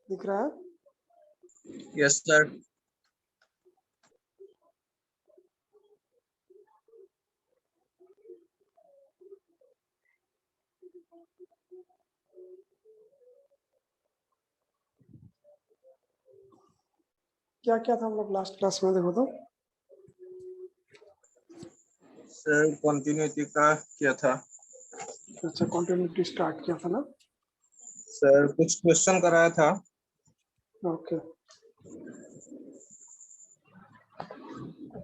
दिख रहा है? Yes sir. क्या क्या था हम लोग लास्ट क्लास में, देखो तो। सर कंटिन्यूटी का क्या था? अच्छा, कंटिन्यूटी स्टार्ट किया था ना। सर कुछ क्वेश्चन कराया था। ओके,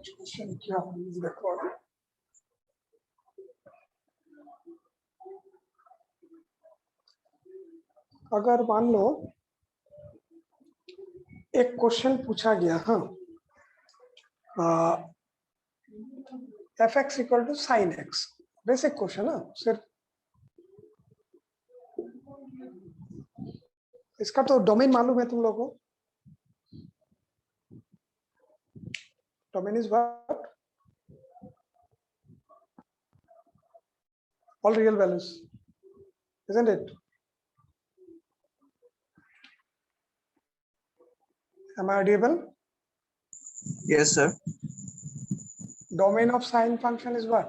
क्वेश्चन क्या देखो अभी। अगर मान लो एक क्वेश्चन पूछा गया, हाँ, F X equal to sine X, basic question है सिर्फ। इसका तो डोमेन मालूम है तुम लोगों को। Domain is what? All real values, isn't it? Am I audible? Yes sir. Domain of sine function is what?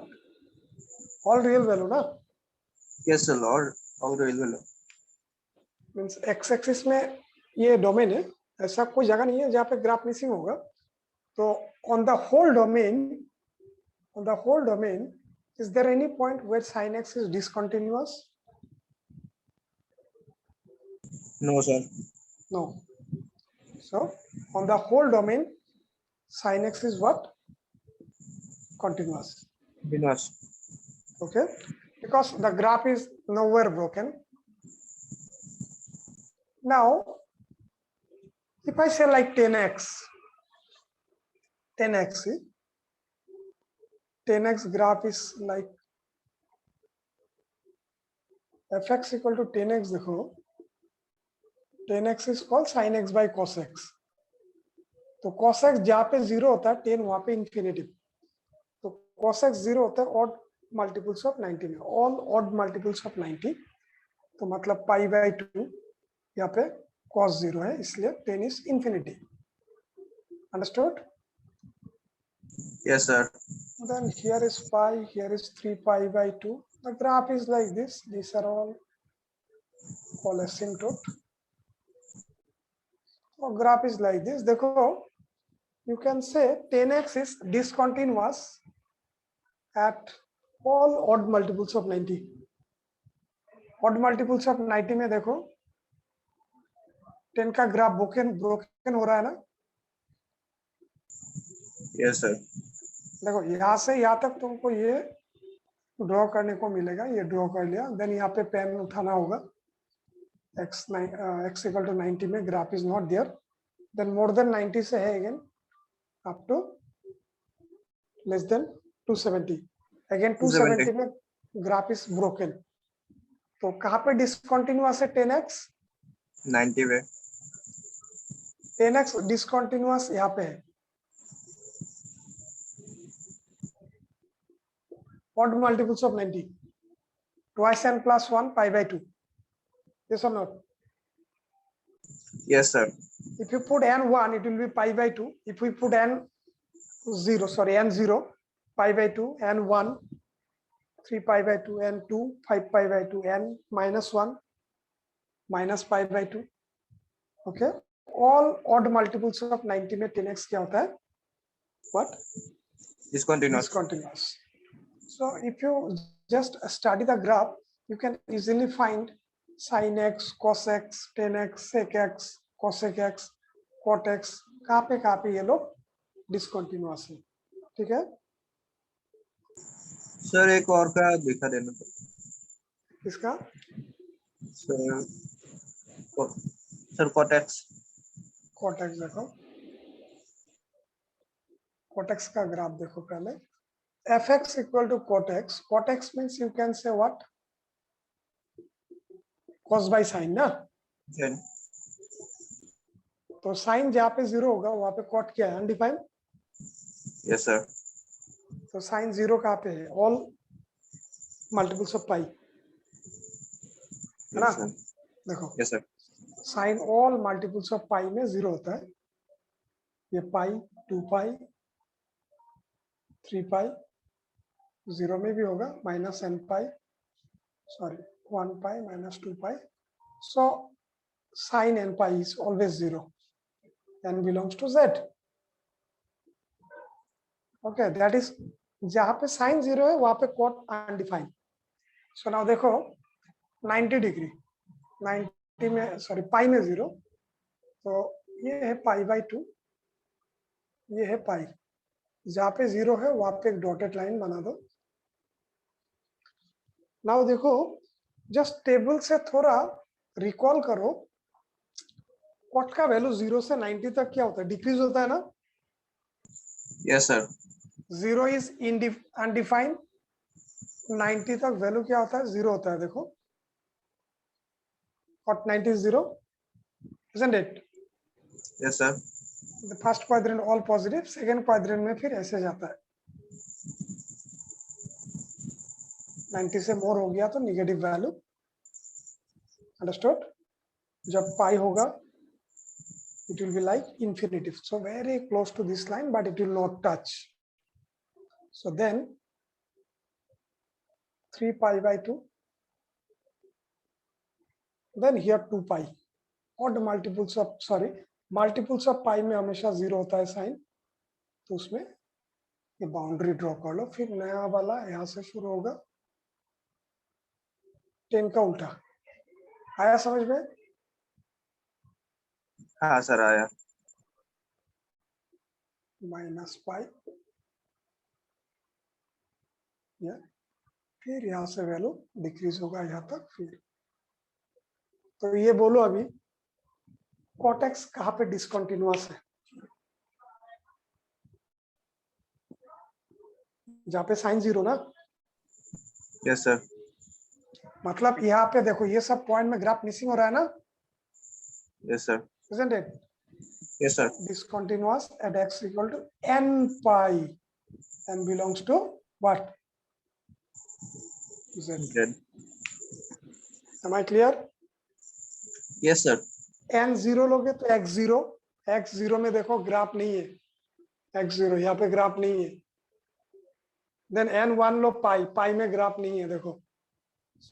All real value ना? यस सर, और real value. Means x axis में ये डोमेन है, ऐसा कोई जगह नहीं है जहाँ पे ग्राफ मिसिंग होगा। तो on the whole domain is there any point where sine X is discontinuous? No sir. No. So on the whole domain sine X is what? Continuous. बिनवास। Okay, because the graph is nowhere broken. Now if I say like 10x 10x graph is like fx equal to 10x, देखो 10x is called sin x by cos x. तो cos x जहाँ पे 0 होता है 10 वहां पे infinity, तो cos x 0 होता है ऑड मल्टीपल्स ऑफ 90 में, ऑल ऑड मल्टीपल्स ऑफ 90, तो मतलब पाई बाई 2, यहाँ पे cos 0 है इसलिए 10 is infinity. Understood? Yes sir. Then here is pi, here is 3 pi by 2. The graph is like this. These are all asymptote. So graph is like this. देखो, you can say 10x is discontinuous at all odd multiples of 90. Odd multiples of 90 में देखो 10 का graph broken हो रहा है ना। Yes sir. देखो यहाँ से यहाँ तक तुमको ये ड्रॉ करने को मिलेगा, ये ड्रॉ कर लिया, देन यहाँ पे पेन उठाना होगा। x equal to 90 में graph is not there, then more than 90 से है again up to less than 270, again 270 में ग्राफ इज ब्रोकन। तो कहाँ पे डिसकंटिन्यूअस है 10x? 90 में। 10x डिसकंटिन्यूअस यहाँ पे है, odd multiples of 90, twice n plus 1 pi by 2, yes or not? Yes sir. If you put n1 it will be pi by 2, if we put n0 pi by 2, n1 3 pi by 2, n2 5 pi by 2, n minus 1 minus pi by 2. Okay, all odd multiples of 90 में 10x क्या होता है? What? Discontinuous. Discontinuous. So if you just study the graph, you can easily find sin x, cos x, 10x, sec x, cosec x, cot x, कहाँ पे ये लोग discontinuous है। ठीक है सर, एक और का दिखा देना। किसका? Sir cot x। cot x देखो, cot x का ग्राफ देखो पहले। fx equal to cot x, cot x means you can say what? cos by sin ना। तो साइन जहाँ पे 0 होगा वहां पे कॉट क्या है? अनडिफाइंड। Yes sir. तो साइन 0 कहाँ पे है? ऑल मल्टीपल्स ऑफ पाई है ना। देखो yes sir. Sine all multiples of pi में 0 होता है। ये पाई, 2 पाई, 3 पाई, 0 में भी होगा, minus n pi, sorry 1 pi minus 2 pi. So sine n pi is always 0, n belongs to z। Okay, that is जहां पे साइन 0 है वहां पे कॉट अनडिफाइंड। सो नाउ देखो 90 डिग्री, 90 में सॉरी पाई में 0, तो ये है पाई बाई 2, ये है पाई। जहां पे 0 है वहां पे एक डॉटेड लाइन बना दो। नाउ देखो जस्ट टेबल से थोड़ा रिकॉल करो, कॉट का वैल्यू 0 से 90 तक क्या होता है, डिक्रीज होता है ना। Yes sir. 0 इज अनडिफाइंड, 90 तक वैल्यू क्या होता है, 0 होता है। देखो cot 90 is 0, isn't it? Yes sir. The first quadrant all positive, second quadrant में फिर ऐसे जाता है, 90 से मोर हो गया तो निगेटिव वैल्यू। अंडरस्टूड? जब पाई होगा it will be like infinitive, so very close to this line but it will not touch. So then 3 pi by 2, then here 2 pi, odd multiples of multiples of pi में हमेशा 0 होता है sign, तो उसमें ये boundary draw कर लो। फिर नया वाला यहाँ से शुरू होगा, 10 का उल्टा। आया समझ में? हाँ सर आया। माइनस पाई, फिर यहाँ से वैल्यू डिक्रीज होगा यहाँ तक। फिर तो ये बोलो अभी कॉट एक्स कहाँ पे डिसकंटिन्यूअस है, जहाँ पे साइन 0 ना। Yes sir. मतलब यहाँ पे देखो ये सब पॉइंट में ग्राफ मिसिंग हो रहा है ना। Yes sir. isn't it? Yes sir. Discontinuous at x equal to n pi, n belongs to what? Z. Z. Am I clear? Yes sir. n 0 लोगे तो x 0 में देखो ग्राफ नहीं है, x 0 यहाँ पे ग्राफ नहीं है। देन n 1 लो पाई में ग्राफ नहीं है देखो।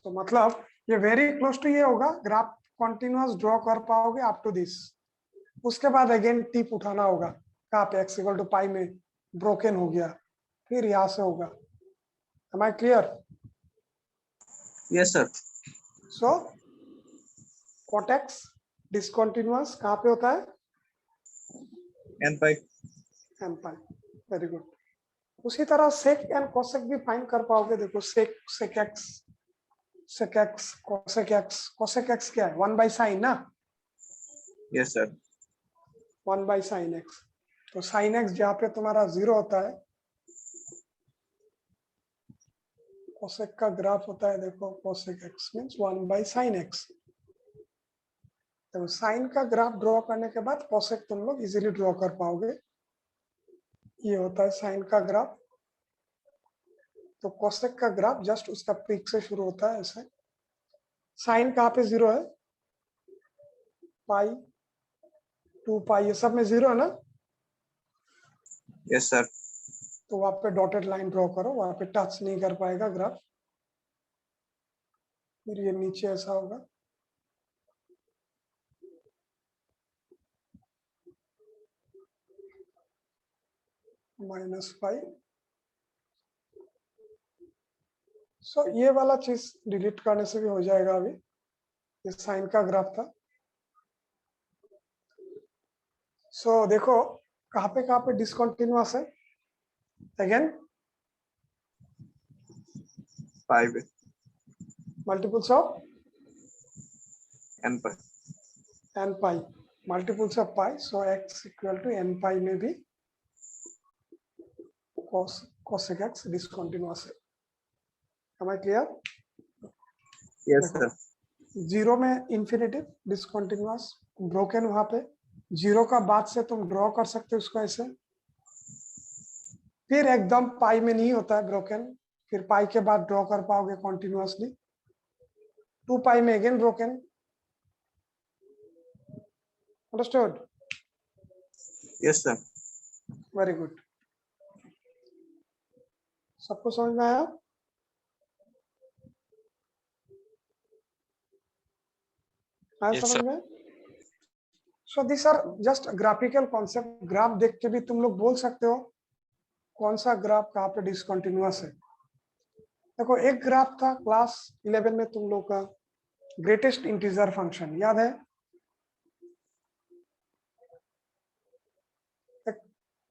तो मतलब ये वेरी क्लोज टू ये होगा, ग्राफ कॉन्टिन्यूअस ड्रॉ कर पाओगे अप टू दिस। उसके बाद अगेन टिप उठाना होगा, कहाँ पे x इक्वल टू पाई में ब्रोकन हो गया, फिर यहाँ से होगा। Am I clear? Yes sir. So cot x discontinuous कहाँ पे होता है, n pi. n pi. Very good. उसी तरह सेक एंड कोसेक भी फाइंड कर पाओगे। देखो सेक एक्स कोसेक एक्स क्या है, 1 बाई साइन ना। Yes sir. 1 by sine x, तो साइन एक्स जहाँ पे तुम्हारा 0 होता है, कोसेक का ग्राफ होता है देखो, cosec x means 1 by sine x. तो साइन का ग्राफ ड्रॉ करने के बाद कोसेक तुम लोग इजीली ड्रॉ कर पाओगे। ये होता है साइन का ग्राफ, तो कोसेक का ग्राफ जस्ट उसका पीक से शुरू होता है ऐसे। साइन कहाँ पे 0 है, पाई 2 पाई ये सब में 0 है ना। Yes sir. तो वहां पे डॉटेड लाइन ड्रॉ करो, वहां पे टच नहीं कर पाएगा ग्राफ। फिर ये नीचे ऐसा होगा, माइनस पाई। सो ये वाला चीज डिलीट करने से भी हो जाएगा। अभी ये साइन का ग्राफ था। सो देखो कहाँ पे डिसकंटिन्यूअस है, अगेन पाई पे multiples of n pi. n pi, multiples of pi. So x equal to n pi में भी कोसेक एक्स डिसकंटिन्यूअस है। Am I clear? Yes sir. 0 में इंफिनिटिव डिसकंटिन्यूअस ब्रोकन, वहां पे 0 का बाद से तुम ड्रॉ कर सकते हो उसको ऐसे। फिर एकदम पाई में नहीं होता है ब्रोकन, फिर पाई के बाद ड्रॉ कर पाओगे कॉन्टिन्यूअसली। 2 पाई में again broken, understood? Yes, sir. Very good. सबको समझ में आया? आया Yes, समझ sir. में? So this are just graphical concept. Graph देख के भी तुम लोग बोल सकते हो कौन सा ग्राफ कहाँ पे डिसकंटिन्यूअस है। देखो एक ग्राफ था क्लास 11 में तुम लोग का, ग्रेटेस्ट इंटीजर फंक्शन याद है?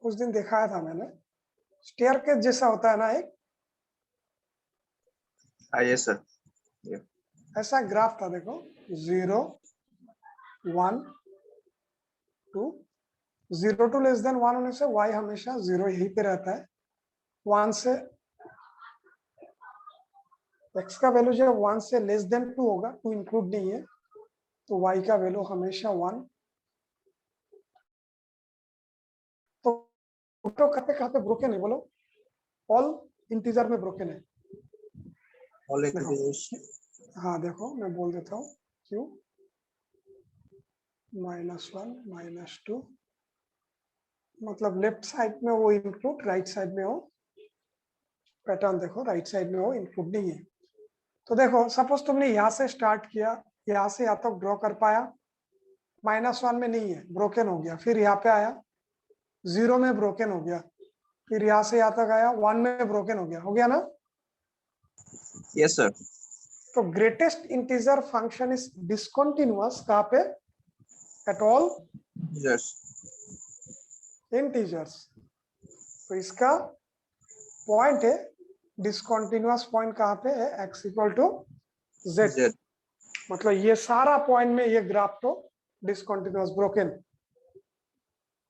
उस दिन दिखाया था मैंने, स्टेयरकेस जैसा होता है ना एक, Yes, sir. ऐसा ग्राफ था। देखो 0 1 2, 0 टू लेस देन 1 होने से y हमेशा 0 यहीं पे रहता है। 1 से x का वैल्यू जब 1 से लेस देन 2 होगा, 2 इंक्लूड नहीं है, तो y का वैल्यू हमेशा 1। तो कहाँ पे ब्रोकन है बोलो? ऑल इंटीजर में ब्रोकन है। All देखो, integers. हाँ देखो मैं बोल देता हूँ क्यों। -1 -2 मतलब लेफ्ट साइड में वो इंक्लूड, राइट साइड में वो पैटर्न देखो, राइट साइड में वो इंक्लूड नहीं है। तो देखो सपोज तुमने यहाँ से स्टार्ट किया, यहाँ से यहाँ तक ड्रॉ कर पाया, -1 में नहीं है, ब्रोकन हो गया। फिर यहाँ पे आया 0 में ब्रोकन हो गया, फिर यहाँ से यहाँ तक आया 1 में ब्रोकन हो गया ना? Yes, sir. तो greatest integer function is discontinuous कहाँ पे? At all Yes. इंटीजर्स। तो इसका पॉइंट है, डिसकंटिन्यूअस पॉइंट कहाँ पे है? x equal to z। Z. मतलब ये सारा पॉइंट में ये ग्राफ तो discontinuous broken.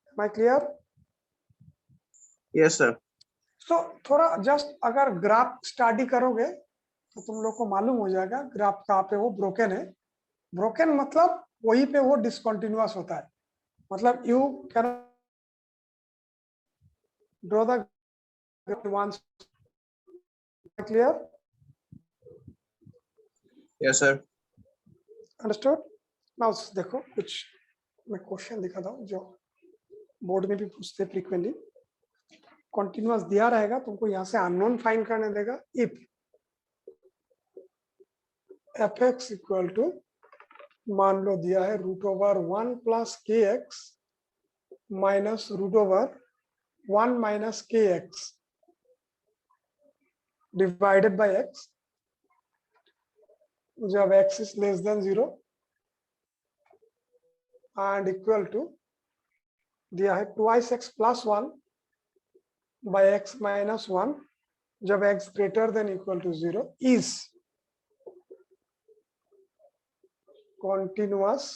Am I clear? Yes, sir. तो थोड़ा जस्ट अगर ग्राफ स्टडी करोगे तो तुम लोग को मालूम हो जाएगा ग्राफ कहाँ पे वो ब्रोकन है। ब्रोकन मतलब वहीं पे वो डिसकंटिन्यूअस होता है। मतलब you can draw the ones. Clear? Yes, sir. Understood? Now देखो कुछ मैं क्वेश्चन दिखाता हूँ जो बोर्ड में भी पूछते फ्रीक्वेंटली। कॉन्टिन्यूअस दिया रहेगा, तुमको यहाँ से अननोन फाइंड करने देगा। इफ fx इक्वल टू, मान लो दिया है √1 plus kx minus √1 minus kx divided by x, जब x is less than 0 and equal to दिया है 2x plus 1 bye x minus 1, जब x greater than equal to 0 is continuous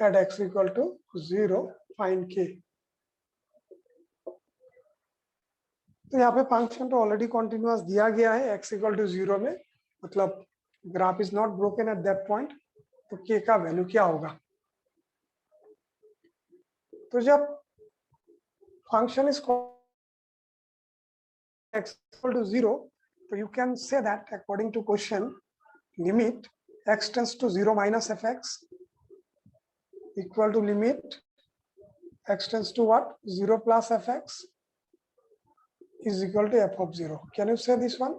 at x equal to 0, find k। तो यहाँ पे function तो already continuous दिया गया है x इक्वल टू 0 में, मतलब graph is not broken at that point. तो k का वैल्यू क्या होगा? तो जब function is x equal to 0, तो you can say that according to question limit x tends to 0 minus fx equal to limit x tends to what? 0 plus fx is equal to f of 0. Can you say this one?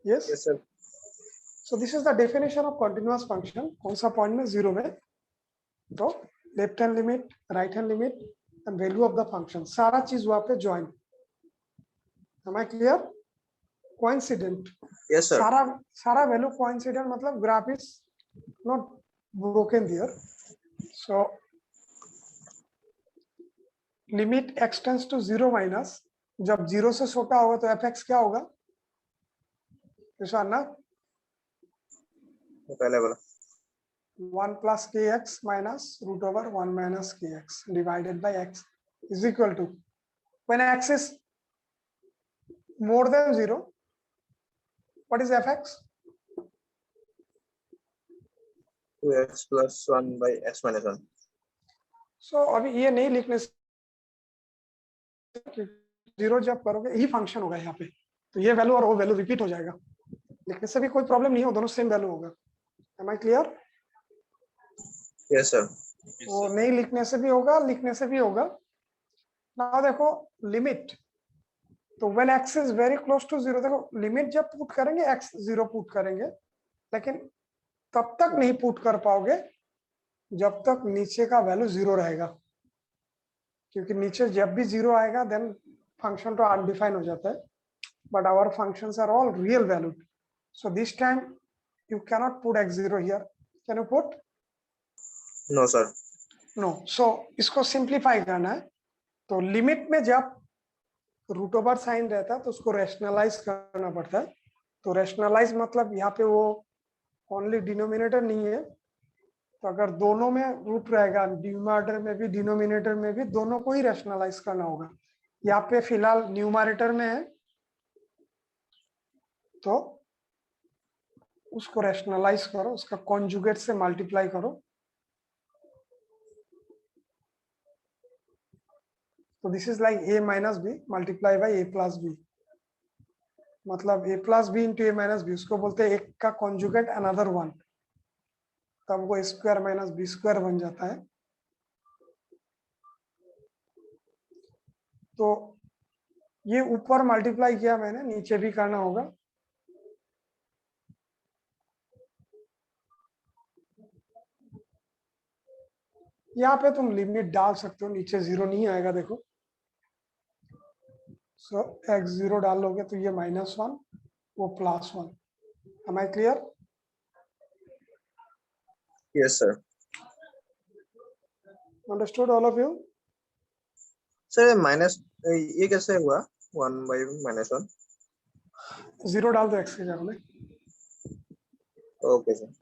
Yes? Yes, sir. So this is the definition of continuous function. कौन सा point में? 0 में। तो left hand limit, right hand limit and value of the function, सारा चीज वहां पे join. Am I clear? Coincident. Yes, sir. सारा वैल्यू coincident, मतलब graph is not broken there. So limit x tends to 0 minus, जब 0 से छोटा होगा तो fx क्या होगा? ना पहले बोला 1 plus kx minus √1 minus kx divided by x is equal to, when x is more than 0, what is fx? 2x plus 1 by x minus 1. So अभी ये नहीं लिखने से, 0 जब करोगे यही फंक्शन होगा यहाँ पे, तो ये वैल्यू और वो वैल्यू रिपीट हो जाएगा। लिखने से भी कोई प्रॉब्लम नहीं है, दोनों सेम वैल्यू होगा। Am I clear? Yes sir. वो नहीं लिखने से भी होगा, लिखने से भी होगा। ना देखो लिमिट, तो when x is very close to 0, देखो लिमिट जब पुट करेंगे x 0 पुट करेंगे, लेकिन तब तक नहीं पुट कर पाओगे जब तक नीचे का वैल्यू 0 रहेगा, क्योंकि नीचे जब भी 0 आएगा देन फंक्शन तो अनडिफाइन हो जाता है। but our functions are all real valued, so this time you cannot put x0 here. Can you put? No sir. No. So इसको सिंप्लीफाई करना है, तो लिमिट में जब रूट ओवर साइन रहता है तो उसको रैशनलाइज करना पड़ता है। तो रैशनलाइज मतलब यहाँ पे वो ओनली डिनोमिनेटर नहीं है, तो अगर दोनों में रूट रहेगा, न्यूमरेटर में भी डिनोमिनेटर में भी, दोनों को ही रैशनलाइज करना होगा। यहाँ पे फिलहाल न्यूमरेटर में है तो उसको रैशनलाइज करो, उसका कॉन्जुगेट से मल्टीप्लाई करो। तो this is like a minus b multiply by a plus b, मतलब a plus b into a minus b, उसको बोलते हैं एक का कॉन्जुगेट अनदर वन, तब वो स्क्वायर माइनस बी स्क्वायर बन जाता है। तो ये ऊपर मल्टीप्लाई किया मैंने, नीचे भी करना होगा। यहाँ पे तुम लिमिट डाल सकते हो, नीचे 0 नहीं आएगा देखो। सो x0 डालोगे तो ये -1, वो +1। Am I clear? Yes sir. Understood all of you? Sir minus ये कैसे हुआ 1/-1? 0 डाल दो x की जगह में। Okay sir.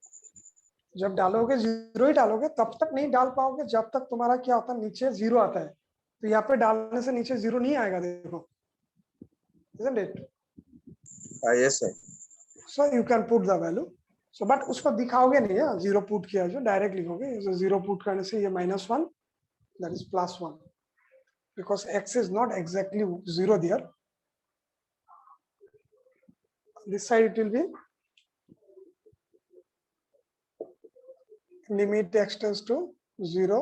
जब डालोगे 0 ही डालोगे, तब तक नहीं डाल पाओगे जब तक तुम्हारा क्या होता है, नीचे 0 आता है। तो यहाँ पे डालने से नीचे 0 नहीं आएगा देखो, isn't it? Yes sir. So you can put the value. So but उसको दिखाओगे नहीं है, 0 पुट किया जो डायरेक्ट लिखोगे। so 0 पुट करने से ये -1, that is +1, because x is not exactly 0 there. This side it will be limit x tends to 0.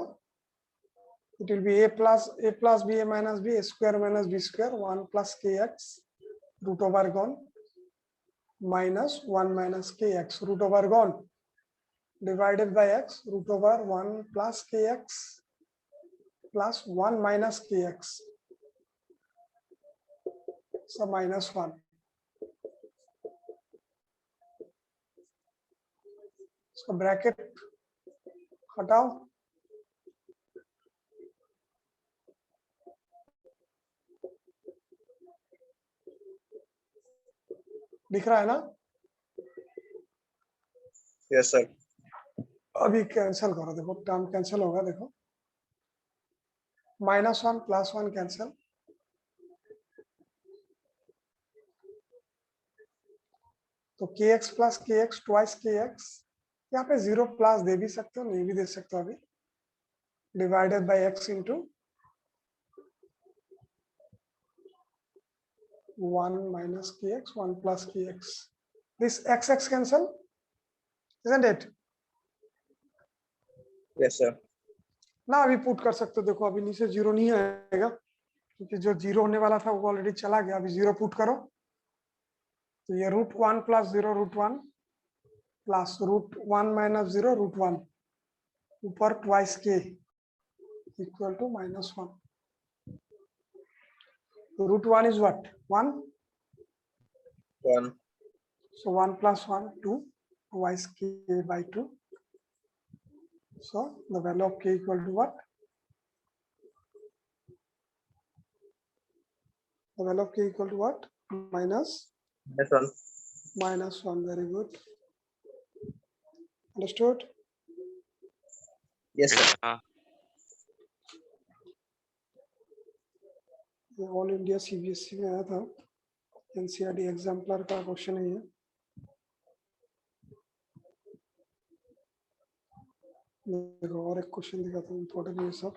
It will be a plus b a minus b, a square minus b square, 1 plus kx root over gone, minus 1 minus kx root over gone, divided by x root over 1 plus kx plus 1 minus kx, so -1. So bracket हटाओ, दिख रहा है ना? Yes sir. अभी cancel करो, देखो term cancel होगा, देखो -1 +1 कैंसिल, तो kx plus kx twice kx, यहाँ पे 0 प्लस दे भी सकते हो, नहीं भी दे सकते हो अभी, divided by x into 1 minus kx 1 plus kx, this x cancel, isn't it? Yes sir. ना अभी पुट कर सकते हो, देखो अभी नीचे 0 नहीं आएगा, क्योंकि जो 0 होने वाला था वो ऑलरेडी चला गया। अभी 0 पुट करो तो ये √1 + 0 √1 प्लस √1 - 0 √1, ऊपर twice k equal to -1। √1 is what? 1. 1 So 1 + 1 2, twice k by 2. So the value of k equal to what? The value of k equal to what? -1। -1. Very good. Understood? Yes sir. ये all India CBSE में आया था, NCERT exemplar का question है ये। देखो और एक क्वेश्चन दिखाता हूँ, इम्पोर्टेंट ये सब।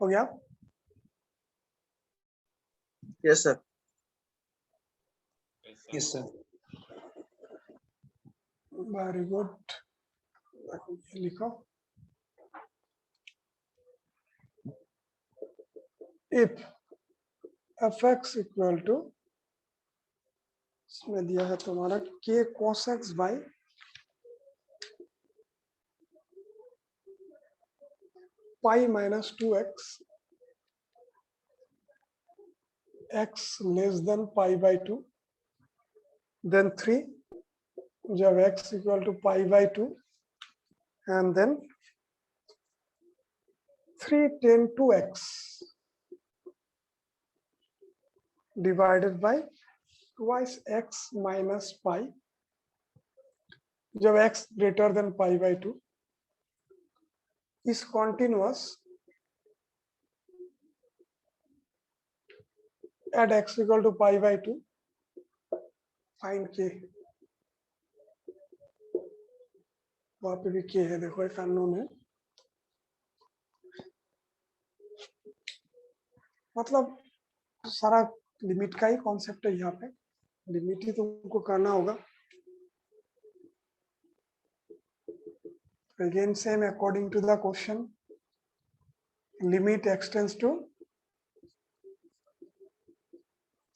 हो गया? Yes sir. Yes, sir. Very good. लिखो, इफ fx इक्वल टू, इसमें दिया है तुम्हारा k cos x by pi minus 2x, x less than pi by 2, then 3, जब x equal to pi by 2, and then 3 tan 2x divided by twice x minus pi, जब x greater than pi by 2 is continuous at x equal to pi by 2, find k। वहां पे भी k है, देखो एक unknown है, मतलब सारा लिमिट का ही कॉन्सेप्ट है। यहाँ पे लिमिट ही तुमको करना होगा। Again same according to the question, limit x tends to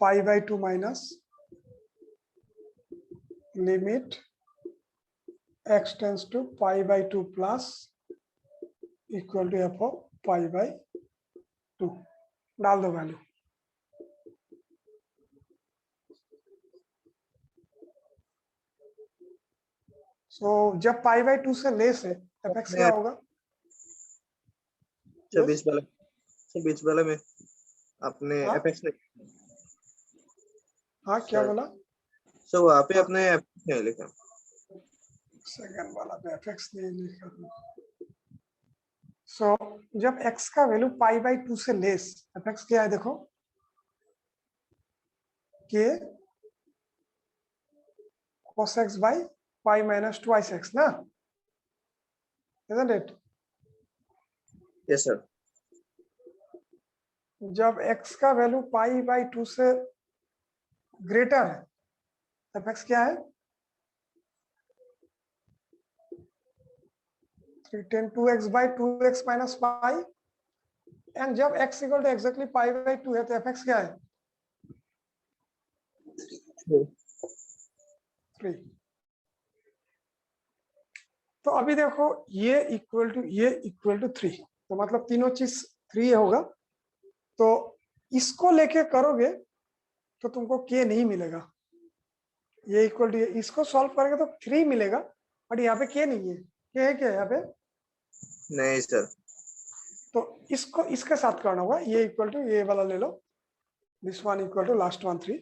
pi by 2 minus limit x tends to pi by 2 plus equal to f of pi by 2। डाल दो वैल्यू। सो जब पाई बाई 2 से लेस है एफ एक्स क्या होगा? बीच वाले में आपने हाँ? एफएक्स ने, हाँ क्या सर। बोला? सर वहाँ पे अपने एफएक्स नहीं लिखा। सेकंड वाला पे एफ एक्स नहीं लिखा। सो जब x का वैल्यू पाई बाई 2 से लेस, एफ एक्स क्या है देखो, के cos x by pi minus twice x ना, isn't it? Yes sir. जब x का वैल्यू पाई बाई 2 से ग्रेटर है, एफ एक्स क्या है? 3 tan 2x by 2x minus pi, and जब x equal to exactly pi by 2 है तो एफ एक्स क्या है? 3। तो अभी देखो ये इक्वल टू 3, तो मतलब तीनों चीज 3 होगा। तो इसको लेके करोगे तो तुमको k नहीं मिलेगा। ये इक्वल टू, इसको सॉल्व करेंगे तो 3 मिलेगा, बट यहाँ पे k नहीं है। k है क्या यहाँ पे? नहीं सर। तो इसको इसके साथ करना होगा, ये इक्वल टू ये वाला ले लो, this one equal to last one 3,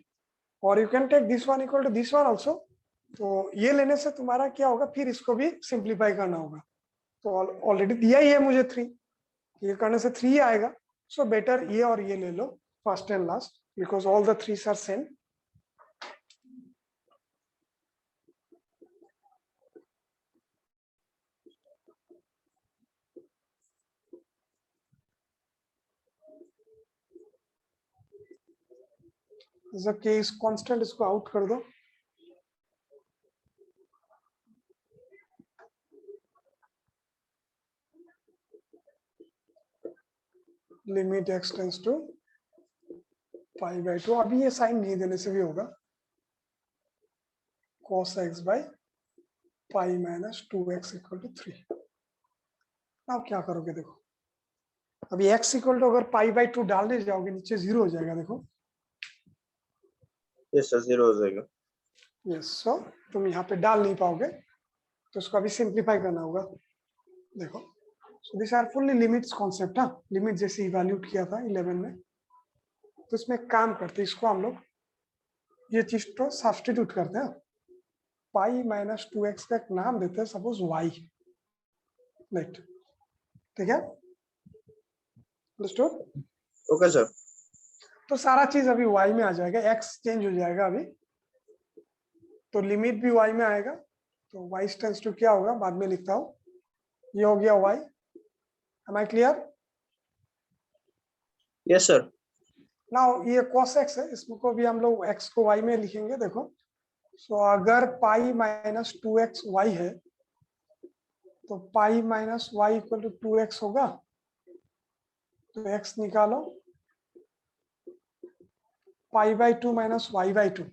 और you can take this one equal to this one also. तो ये लेने से तुम्हारा क्या होगा, फिर इसको भी सिंप्लीफाई करना होगा। तो ऑलरेडी दिया ही है मुझे 3, ये करने से 3 आएगा। सो बेटर ये और ये ले लो first and last, because all the 3s are same. जब के इस कांस्टेंट इसको आउट कर दो, limit x tends to pi by 2, अभी ये साइन नहीं देने से भी होगा, cos x by pi minus 2x equal to 3। अब क्या करोगे देखो, अभी x इक्वल टू अगर पाई बाई 2 डालने जाओगे नीचे 0 हो जाएगा, देखो। यस सर, 0 हो जाएगा। यस, सो तुम यहाँ पे डाल नहीं पाओगे, तो इसको अभी सिंप्लीफाई करना होगा। देखो, so this are fully limits concept. हाँ, लिमिट जैसे इवैल्यूएट किया था 11 में, तो इसमें काम करते हैं, इसको हम लोग ये चीज तो सब्स्टिट्यूट करते हैं। पाई माइनस 2x का एक नाम देते हैं, सपोज y, राइट? ठीक है, अंडरस्टूड? Okay sir. तो सारा चीज अभी y में आ जाएगा, x चेंज हो जाएगा अभी, तो लिमिट भी y में आएगा। तो y टेंड्स टू क्या होगा, बाद में लिखता हूँ, ये हो गया y। Am I clear? Yes, sir. Now ये cos x है, इसमें को भी हम लोग x को y में लिखेंगे। देखो, सो अगर पाई माइनस 2x y है तो pi minus Y equal to 2x होगा। तो x निकालो, pi by 2 minus Y by 2,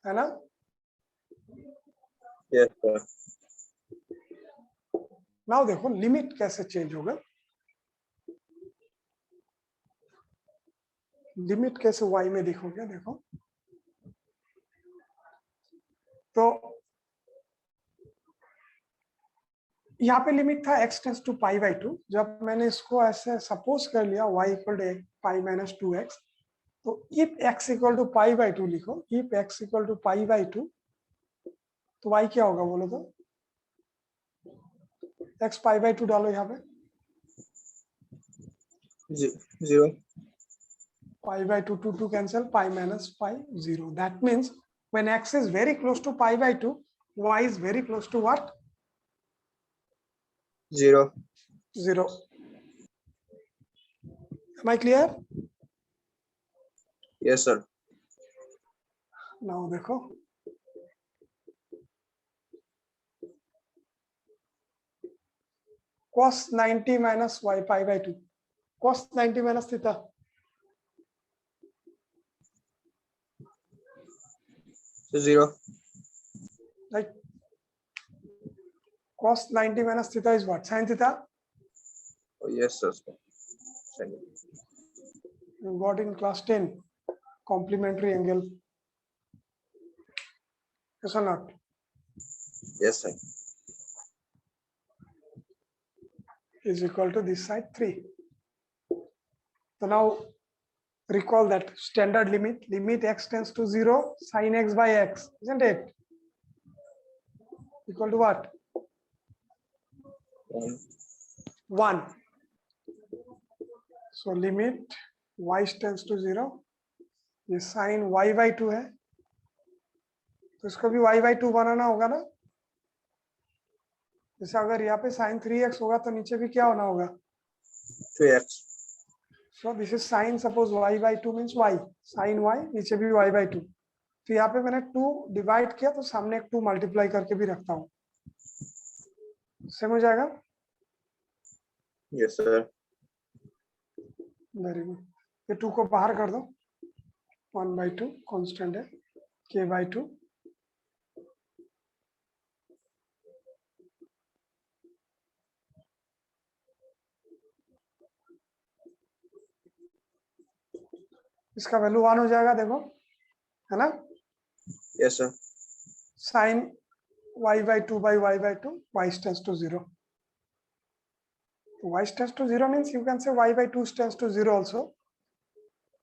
है ना। Yes, sir. नाउ देखो लिमिट कैसे चेंज होगा, लिमिट कैसे y में लिखोगे। देखो, तो यहाँ पे लिमिट था x tends to pi by 2। जब मैंने इसको ऐसे सपोज कर लिया y equal to pi minus 2x, तो if x equal to pi by 2 लिखो, if x equal to pi by 2, तो y क्या होगा बोलो तो। x पाई बाई 2 डालो यहाँ पे, 0. pi by 2 to 2 cancel, pi minus pi 0. That means when x is very close to pi by 2, y is very close to what? 0. 0. Am I clear? Yes, sir. Now देखो, cos 90 minus y pi by 2, cos 90 minus theta, So 0. right? Cos 90 minus theta is what? Sin theta. Oh, yes, sir. Second. You got in class 10 complementary angle. Yes or not? Yes, sir. Is equal to this side 3. So now recall that standard limit, limit x tends to 0, sin x by x, isn't it? Equal to what? 1. So limit y tends to 0, ये sin y by 2 है, तो इसको भी y by 2 बनाना होगा ना। जैसे अगर यहाँ पे sin 3x होगा तो नीचे भी क्या होना होगा? 2x. So this is sin, suppose y by 2 means y, sin y, नीचे भी y by 2। तो यहाँ पे मैंने 2 डिवाइड किया तो सामने एक 2 मल्टीप्लाई करके भी रखता हूँ, सेम हो जाएगा। Yes, sir. Very good. ये 2 को बाहर कर दो, 1 by 2 कांस्टेंट है, k by 2। इसका वैल्यू 1 हो जाएगा, देखो, है ना। Yes, sir. sin y by 2 by y by 2, y tends to 0. Y tends to 0 means you can say y by 2 tends to 0 also.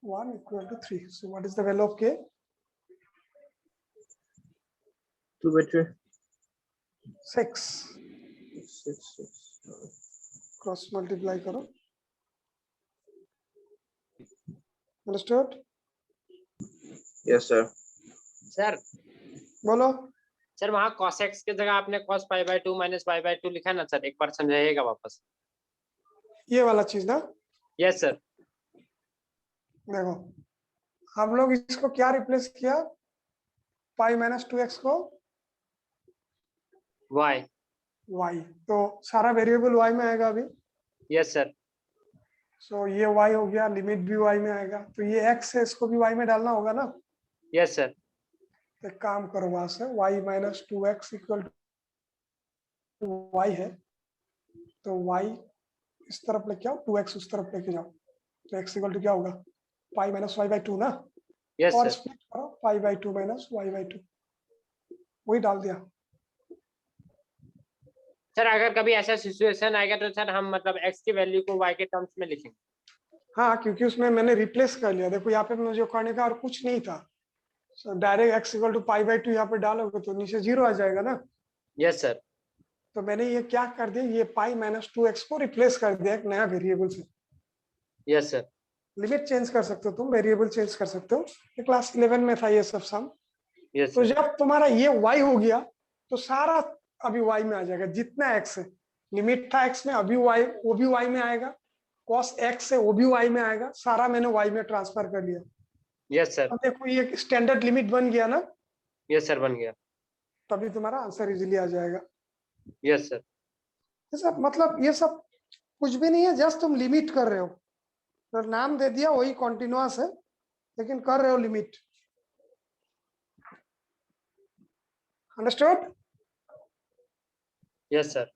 1 equal to 3. So what is the value of k? 2 by 3. 6. 6. Cross multiply करो। Understood? Yes, sir. Sir बोलो। Sir वहाँ cos x की जगह आपने cos pi by 2 minus pi by 2 लिखा ना sir, एक बार समझाइएगा वापस। ये वाला चीज ना, यस सर। देखो हम लोग इसको क्या रिप्लेस किया, पाई माइनस 2x को y। y, तो सारा वेरिएबल y में आएगा अभी। Yes sir. सो ये y हो गया, लिमिट भी y में आएगा, तो ये x है, इसको भी y में डालना होगा ना। Yes sir. तो एक काम करो, वहां से y minus 2x equal to y है, तो y इस तरफ लेके आओ, 2x उस तरफ लेके जाओ, तो x इक्वल टू क्या होगा, पाई माइनस वाई बाई 2 ना। यस और सर। स्प्लिट करो, pi by 2 minus Y by 2, वही डाल दिया। सर अगर कभी ऐसा सिचुएशन आएगा तो सर हम मतलब x की वैल्यू को y के टर्म्स में लिखेंगे। हाँ, क्योंकि उसमें मैंने रिप्लेस कर लिया। देखो यहाँ पे मुझे करने का और कुछ नहीं था, direct x equal to pi by 2 यहाँ पे डालोगे तो नीचे 0 आ जाएगा ना। Yes sir. तो मैंने ये क्या कर दिया, ये पाई माइनस 2x को रिप्लेस कर दिया एक नया वेरिएबल से। Yes sir. लिमिट चेंज कर सकते हो तुम, वेरिएबल चेंज कर सकते हो, ये क्लास 11 में था ये सब सम। यस तो सर। जब तुम्हारा ये y हो गया तो सारा अभी y में आ जाएगा, जितना x है लिमिट था x में, अभी y वो भी y में आएगा, cos x से वो भी y में आएगा, सारा मैंने y में ट्रांसफर कर लिया। यस सर, अब देखो ये स्टैंडर्ड लिमिट बन गया ना, यस सर, बन गया। तभी तुम्हारा आंसर इजीली आ जाएगा। Yes sir. ये सब मतलब ये सब कुछ भी नहीं है, जस्ट तुम लिमिट कर रहे हो, तो नाम दे दिया वही कॉन्टिन्यूअस है, लेकिन कर रहे हो लिमिट। अंडरस्टूड? Yes sir.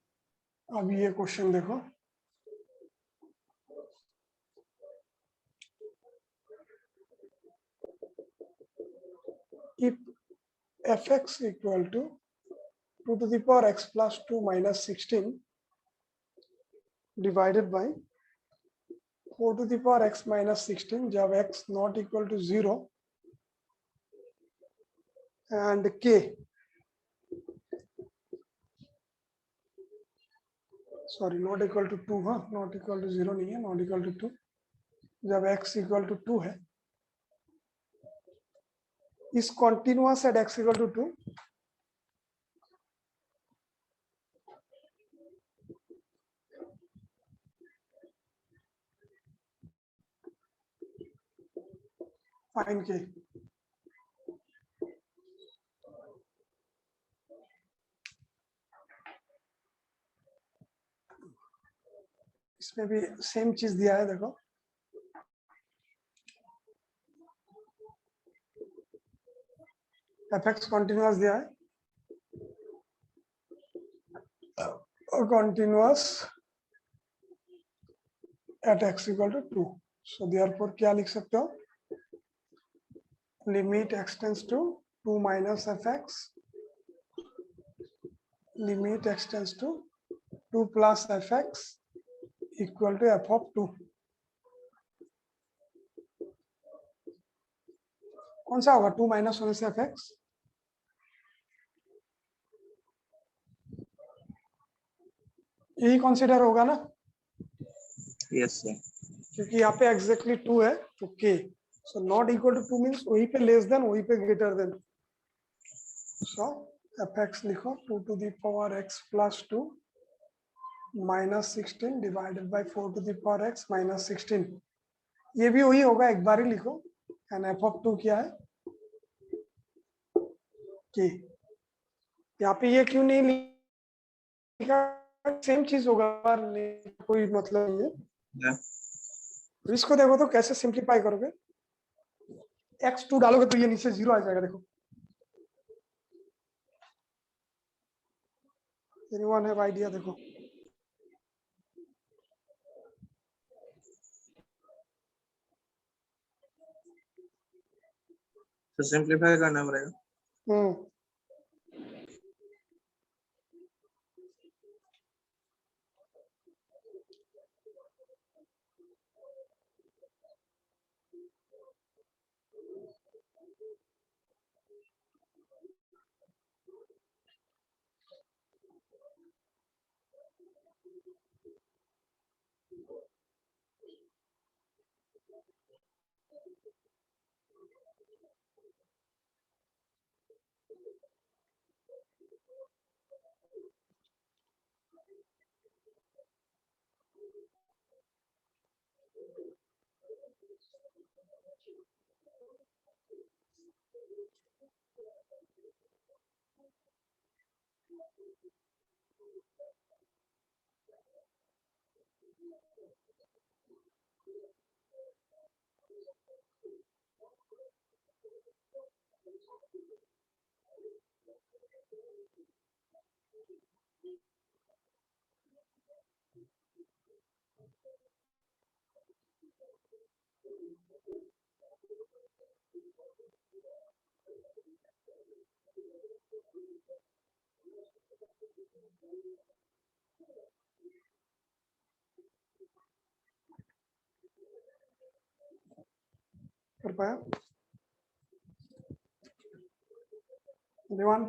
अब ये क्वेश्चन देखो, if fx equal to 2 to the power x plus 2 minus 16 divided by 4 to the power x minus 16, जब x not equal to 0 and k, sorry not equal to 2, हाँ not equal to 0 नहीं है, not equal to 2, जब x equal to 2 है, is continuous at x equal to 2, find k। इसमें भी same चीज दिया है, देखो fx continuous दिया है, continuous at x equal to 2, so therefore क्या लिख सकते हो, limit x tends to 2 minus fx, limit x tends to 2 plus fx equal to f of 2। कौन सा होगा 2 माइनस होने से fx? यही कंसीडर होगा ना, Yes sir. क्योंकि यहाँ पे एग्जैक्टली 2 है तो k, so not equal to 2 means वही पे लेस देन, वही पे ग्रेटर देन, सो fx लिखो 2 to the power x plus 2 minus 16 divided by 4 to the power x minus 16, ये भी वही होगा, एक बार ही लिखो, एंड f of 2 क्या है, k। यहाँ पे ये क्यों नहीं लिखा, सेम चीज होगा, कोई मतलब नहीं है। Yeah. तो इसको देखो तो कैसे सिंप्लीफाई करोगे, x2 डालोगे तो ये नीचे 0 आ जाएगा, देखो एनीवन हैव आइडिया, देखो तो सिंप्लीफाई करना पड़ेगा। कर पाया दीवान?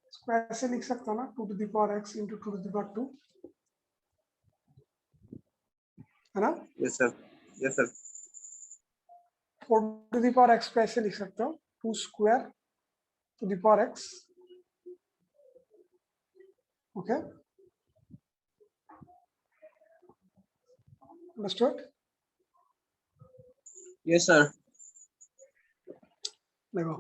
इसको ऐसे लिख सकता हूँ ना, 2 to the power x into 2 to the power 2, है ना? Yes sir. Yes sir. 4 to the power X को ऐसे लिख सकते हो 2 square to the power X. Okay, understood. Yes, sir. देखो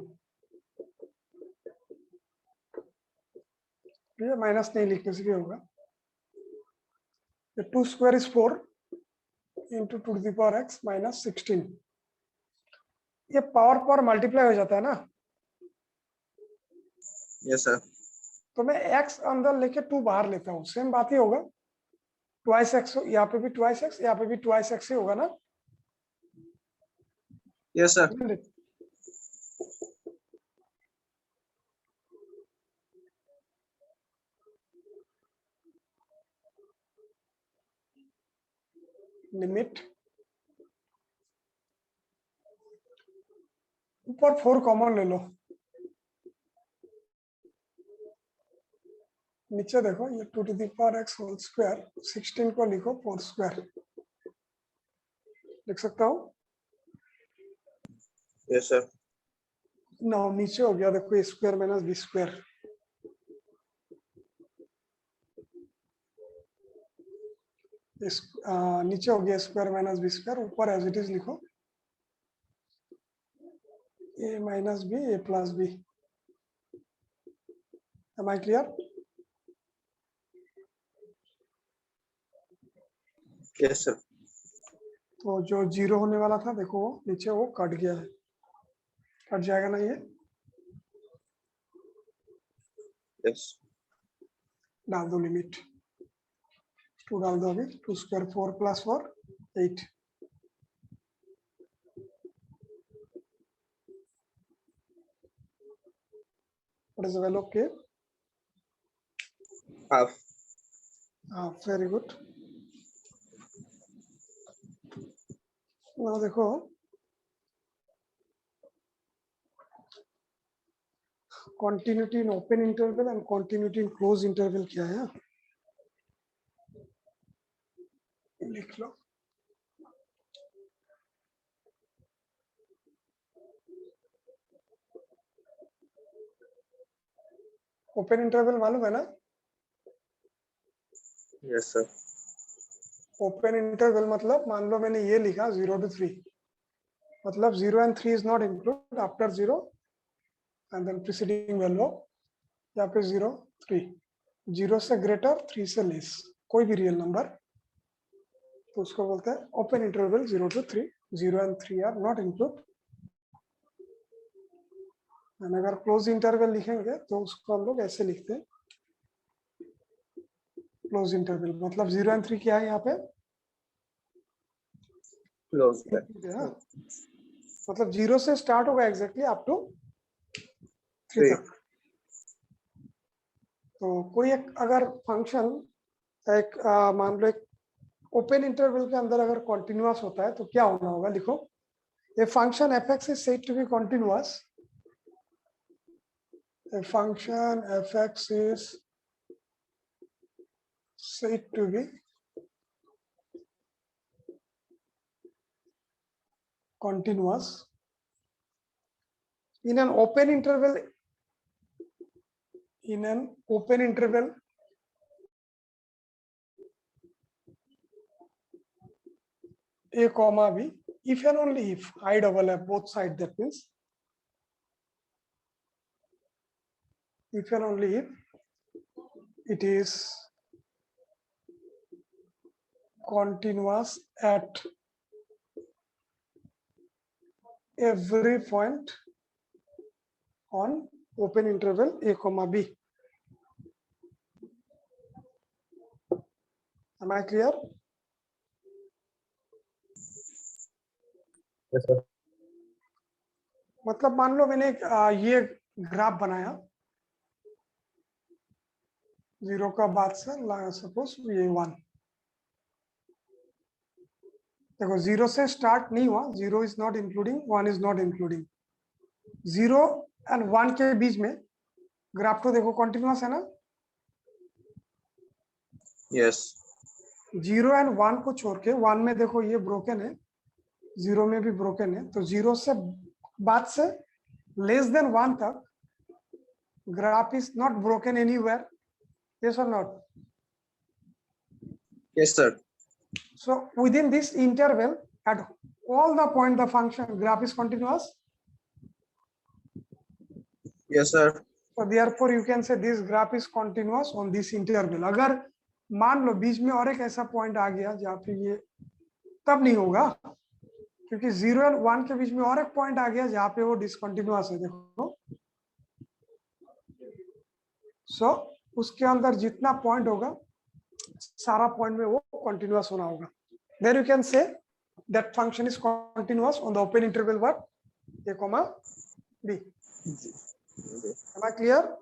ये माइनस नहीं लिखने से भी होगा. 2 square is 4 into 2 to the power X minus 16. ये पावर पावर मल्टीप्लाई हो जाता है ना, Yes, sir. तो मैं x अंदर लेके 2 बाहर लेता हूँ, सेम बात ही होगा. ट्वाइस एक्स, यहाँ पे भी ट्वाइस एक्स, यहाँ पे भी ट्वाइस एक्स ही होगा ना. Yes, sir. लिमिट ऊपर 4 कॉमन ले लो, नीचे देखो ये 2 to the power X whole square 16 को लिखो 4 स्क्वायर, लिख सकता हूँ. Yes, sir. ना नीचे हो गया देखो, a square minus b square. इस नीचे हो गया स्क्वायर माइनस बी स्क्वायर, ऊपर एज इट इज लिखो a minus b a plus b. Am I clear? Yes, sir. तो जो जीरो होने वाला था देखो वो नीचे वो कट गया है, कट जाएगा ना ये. Yes. डाल दो लिमिट, 2 डाल दो अभी. 2 square 4 plus 4 8. What is the value of k? Half. Very good. Now देखो continuity in open interval and continuity in closed interval क्या है, लिख लो. ओपन इंटरवल मालूम है ना? Yes, sir. ओपन इंटरवल मतलब मान लो मैंने ये लिखा 0 to 3, मतलब 0 and 3 is not included after 0 and then preceding value यहाँ पे 0 3. 0 से ग्रेटर 3 से लेस कोई भी रियल नंबर, तो उसको बोलते हैं open interval 0 to 3. 0 and 3 are not include. अगर क्लोज इंटरवल लिखेंगे तो उसको हम लोग ऐसे लिखते हैं क्लोज इंटरवल, मतलब 0 and 3 क्या है यहाँ पे Close that. मतलब 0 से स्टार्ट होगा एग्जैक्टली अप टू 3 Three. तक. तो कोई एक अगर फंक्शन एक मान लो एक ओपन इंटरवल के अंदर अगर कॉन्टिन्यूअस होता है तो क्या होना होगा, लिखो a function F X is said to be continuous. A function f(x) is said to be continuous in an open interval. In an open interval, a comma b, if and only if I double f both sides, that means if and only if it is continuous at every point on open interval a comma b. Am I clear? Yes, sir. मतलब मान लो मैंने ये graph बनाया 0 का बाद से, suppose ये 1. देखो 0 से स्टार्ट नहीं हुआ, 0 is not including, 1 is not including. 0 and 1 के बीच में ग्राफ तो देखो कॉन्टिन्यूअस है ना. Yes. 0 एंड 1 को छोड़ के 1 में देखो ये ब्रोकन है, जीरो में भी ब्रोकन है, तो जीरो से बाद से लेस देन 1 तक graph is not broken anywhere, yes और not? Yes, sir. So within this interval, at all the point the function graph is continuous. Yes, sir. So therefore you can say this graph is continuous on this interval. अगर मान लो बीच में और एक ऐसा point आ गया जहाँ पे ये, तब नहीं होगा, क्योंकि 0 और 1 के बीच में और एक पॉइंट आ गया जहाँ पे वो डिसकंटिन्यूअस है। देखो, सो उसके अंदर जितना पॉइंट होगा सारा पॉइंट में वो कंटिन्यूअस होना होगा। Then you can say that function is continuous on the open interval what a comma b. Am I clear?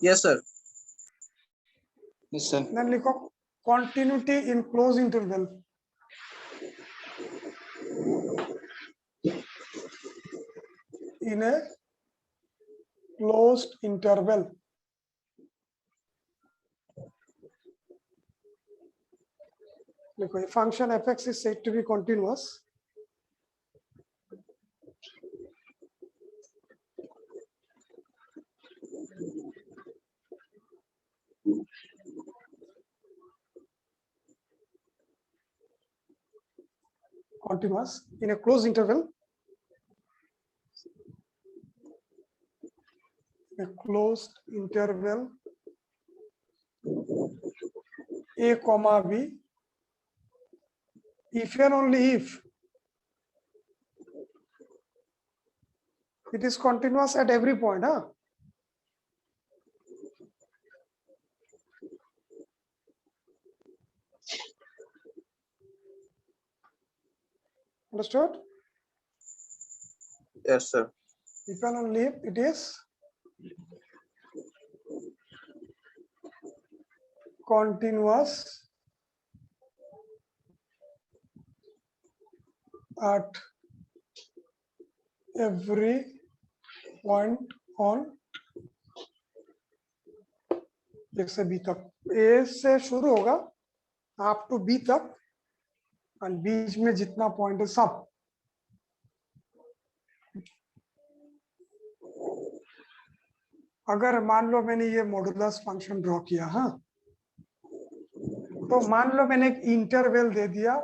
Yes, sir. Yes, sir. Then लिखो continuity in closed interval. In a closed interval. देखो, a function fx is said to be continuous in a closed interval. A closed interval a comma b, if and only if it is continuous at every point, huh? Understood? Yes, sir. If and only if it is continuous at every point on A से B तक, A से शुरू होगा up to B तक, और बीच में जितना point है सब। अगर मान लो मैंने ये मॉडुलस फंक्शन ड्रॉ किया, हाँ, तो मान लो मैंने एक इंटरवल दे दिया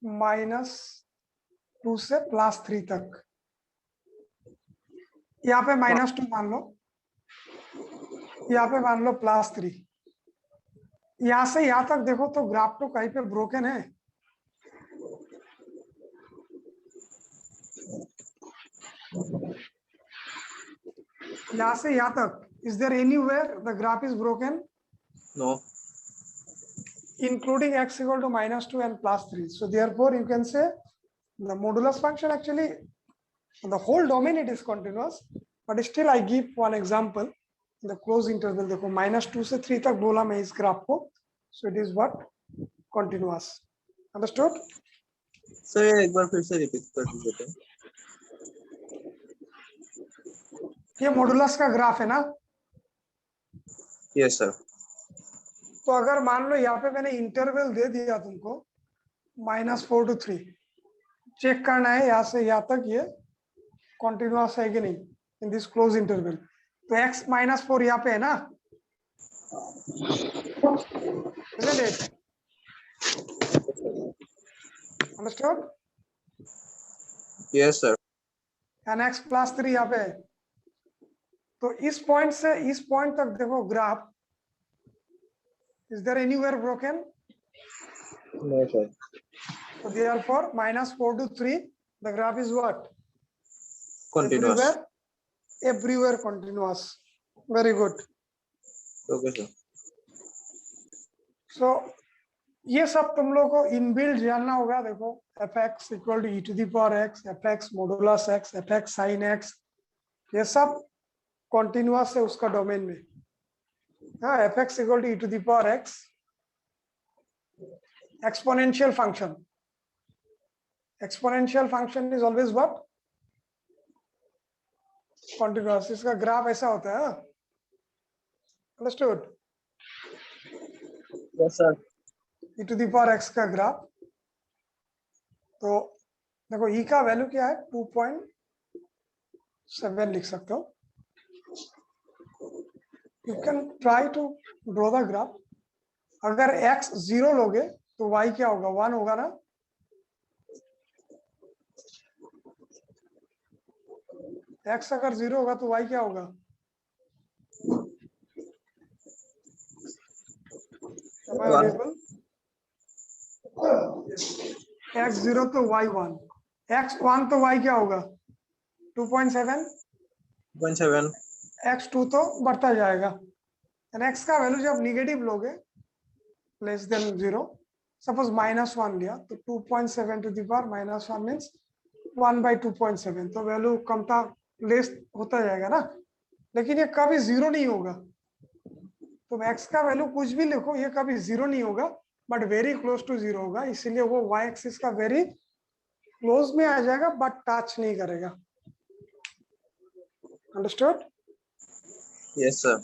-2 से +3 तक, यहाँ पे -2 मान लो, यहाँ पे मान लो +3, यहाँ से यहाँ तक देखो तो ग्राफ तो कहीं पे ब्रोकन है। यहाँ से यहाँ तक, is there anywhere the graph is broken? No. Including x equal to -2 and +3. So therefore you can say the modulus function actually, the whole domain it is continuous, but still I give one example. The closed interval देखो -2 से 3 तक बोला मैं इस graph को, so it is what? Continuous. Understood? Sir, एक बार फिर से रिपीट कर दीजिए। ये मॉडुलस का ग्राफ है ना? Yes, sir. तो अगर मान लो यहाँ पे मैंने इंटरवल दे दिया तुमको -4 to 3, चेक करना है यहाँ से यहाँ तक ये कॉन्टिन्यूअस है कि नहीं इन दिस क्लोज इंटरवल। तो x -4 यहाँ पे है ना, isn't it? Understood? Yes, sir. And x +3 यहाँ पे है, तो इस पॉइंट से इस पॉइंट तक देखो graph, is there anywhere broken? No, sir. So therefore -4 to 3 the graph is what? Continuous. Everywhere continuous. Very good. Okay, sir. So ये सब तुम लोग को इनबिल्ट जानना होगा। देखो fx equal to e⁻x, fx modulus x, fx sin x, ये सब कॉन्टिन्यूअस है उसका डोमेन में। हाँ, fx equal to e⁻x, exponential function, exponential function is always what? Continuous. इसका ग्राफ ऐसा होता है। अंडरस्टूड? Yes, sir. e⁻x का ग्राफ तो देखो ई का वैल्यू क्या है 2.7 लिख सकते हो. You can try to draw the graph. अगर x 0 लोगे तो y क्या होगा 1 होगा ना. x अगर 0 होगा तो y क्या होगा. Am I One. audible? x 0 तो y 1, x 1 तो y क्या होगा 2.7, 2.7. x 2 तो बढ़ता जाएगा. एंड x का वैल्यू जब निगेटिव लोगे लेस देन 0, सपोज -1 लिया तो 2.7 टू द पावर -1 मींस 1/2.7. तो वैल्यू कमता लेस होता जाएगा ना. लेकिन ये कभी 0 नहीं होगा. तो x का वैल्यू कुछ भी लिखो ये कभी 0 नहीं होगा बट वेरी क्लोज टू 0 होगा. इसीलिए वो y एक्सिस का वेरी क्लोज में आ जाएगा बट टच नहीं करेगा. Understood. Yes, sir.